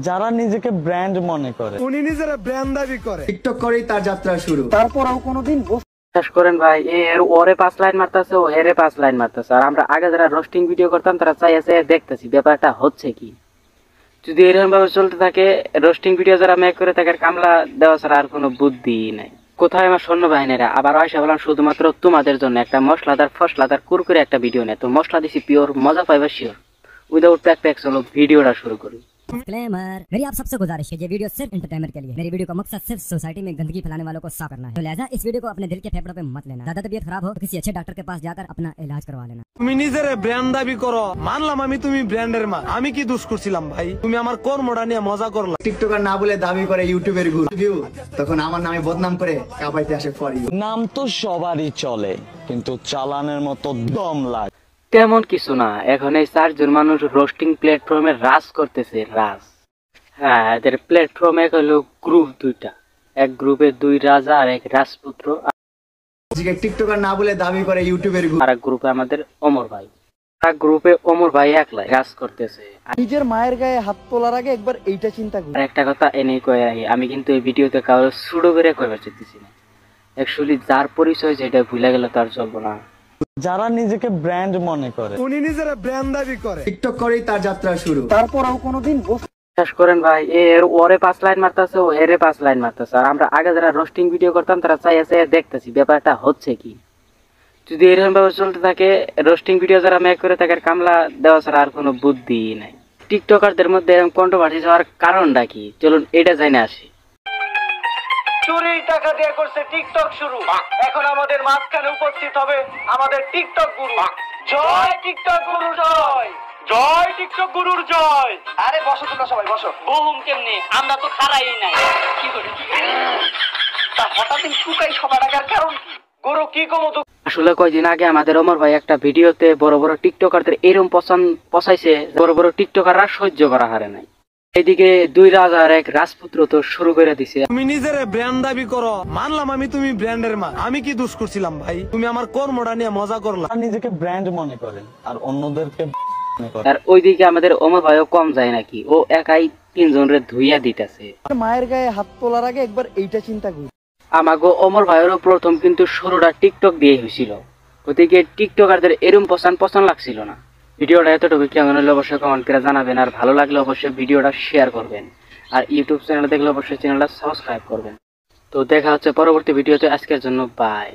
যারা নিজেকে ব্র্যান্ড মনে করে, উনি নিজেরা ব্র্যান্ড দাবি করে, টিকটক করেই তার যাত্রা শুরু। তারপরও কোনোদিন বিশ্বাস করেন ভাই, এর ওরে 5 লাইন মারতেছে, ও এরে 5 লাইন মারতেছে। আর আমরা আগে যারা রোস্টিং ভিডিও করতাম তারা চাইছে দেখতেছি ব্যাপারটা হচ্ছে কি। যদি এরকম ভাবে চলতে থাকে, রোস্টিং ভিডিও যারা মেক করে তাকে কামলা দেওয়া ছাড়া আর কোনো বুদ্ধি নাই। কোথায় আমার সৈন্যবাহিনীরা আবার আয়সা বললাম শুধুমাত্র তোমাদের জন্য একটা মশলাদার ফসলাদার কুরকুরে একটা ভিডিও নেই। তো মশলা দিছি পিওর, মজা পাইবা শিওর। উইদাউট প্যাক প্যাক চলো ভিডিওটা শুরু করি। डिस्क्लेमर, मेरी आप सबसे गुजारिश है, ये वीडियो सिर्फ एंटरटेनमेंट के लिए है। मेरी वीडियो का मकसद सिर्फ सोसाइटी में गंदगी फैलाने वालों को साफ करना है। तो लिहाजा इस वीडियो को अपने दिल के फेफड़ों पे मत लेना। ज्यादा तबीयत खराब हो तो किसी अच्छे डॉक्टर के पास जाकर अपना इलाज करवा लेना। তুমি নিজেরা ব্র্যান্ড দাবি করো, মানলাম আমি তুমি ব্র্যান্ডের মা। আমি কি দোষ করছিলাম ভাই? তুমি আমার কর্মটা নিয়ে মজা করলা। টিকটকার না বলে দাবি করে ইউটিউবের গুরু, তখন আমার নামে বদনাম করে কাবাইতে আসে ফর ইউ। নাম তো সবারই চলে, কিন্তু চালানের মতো দম লাগে। তেমন কিছু না, এখন এই 4 জন মানুষ রোস্টিং প্ল্যাটফর্মে রাজ করতেছে, রাজ। হ্যাঁ, এদের প্ল্যাটফর্মে হলো গ্রুপ দুইটা, এক গ্রুপে 2 রাজা আর এক রাজপুত্র, টিকটকার না বলে দাবি করে ইউটিউবের গুরু। আর এক গ্রুপে আমাদের অমর ভাই। আর গ্রুপে অমর ভাই একলাই রাজ করতেছে। নিজের মায়ের গায়ে হাত তোলার আগে একবার এইটা চিন্তা করুন। আর একটা কথা এনে কয়ে রাখি, আমি কিন্তু এই ভিডিওতে কারো সুডো করে কইবার চাইতেছি না। অ্যাকচুয়ালি যার পরিচয় যেটা ভুলে গেল তার চলবো না। যারা নিজেকে ব্র্যান্ড মনে করে, উনি নিজেরা ব্র্যান্ড দাবি করে, টিকটক করেই তার যাত্রা শুরু। তারপরও কোনোদিন বিশ্বাস করেন ভাই, এর ওরে 5 লাইন মারতেছে, ও এরে 5 লাইন মারতেছে। আর আমরা আগে যারা রোস্টিং ভিডিও করতাম তারা চাইছে দেখতেছি ব্যাপারটা হচ্ছে কি। যদি এরকম ভাবে চলতে থাকে, রোস্টিং ভিডিও যারা মেক করে তাকে কামলা দেওয়া ছাড়া আর কোনো বুদ্ধি নাই। টিকটকারদের মধ্যে এরকম কন্ট্রোভার্সি হওয়ার কারণটা কি, চলুন এটা জানা আসি। চুরির টাকা দিয়ে করছে টিকটক শুরু। এখন আমাদের মাঝখানে উপস্থিত হবে আমাদের টিকটক গুরু। জয় টিকটক গুরু, জয় জয় টিকটক গুরুর জয়। আরে বসো তোমরা সবাই বসো। বহুম কেমনে, আমরা তো খারাই নাই, কি করি? তা হঠাৎ শুকাই সবার আগার কারণ গুরু কি কমো? আসলে কয়দিন আগে আমাদের অমর ভাই একটা ভিডিওতে বড় বড় টিকটকারদের এরকম পচাইছে, বড় বড় টিকটকাররা সহ্য করা হারে নাই। এদিকে 2 রাজা আর এক রাজপুত্র তো শুরু করে দিছে। তুমি নিজেরা ব্র্যান্ড দাবি করো, মানলাম আমি তুমি ব্র্যান্ডের মা। আমি কি দোষ করছিলাম ভাই? তুমি আমার কর্মটা নিয়ে মজা করলা। যারা নিজেকে ব্র্যান্ড মনে করে আর অন্যদেরকে মনে করে। আর ওইদিকে আমাদের অমর ভাইও কম যায় নাকি, ও একাই 3 জনের ধুইয়া দিতেছে। মায়ের গায়ে হাত তোলার আগে একবার এইটা চিন্তা করুন। আমাগো অমর ভাইয়েরও প্রথম কিন্তু শুরুটা টিকটক দিয়ে হয়েছিল। ওদিকে টিকটকারদের এরম পছন্দ লাগছিল না। ভিডিওটা এতটুকু কেমন হলে অবশ্যই কমেন্ট করে জানাবেন, আর ভালো লাগলে অবশ্যই ভিডিওটা শেয়ার করবেন, আর ইউটিউব চ্যানেল দেখলে অবশ্যই চ্যানেলটা সাবস্ক্রাইব করবেন। তো দেখা হচ্ছে পরবর্তী ভিডিওতে, আজকের জন্য বাই।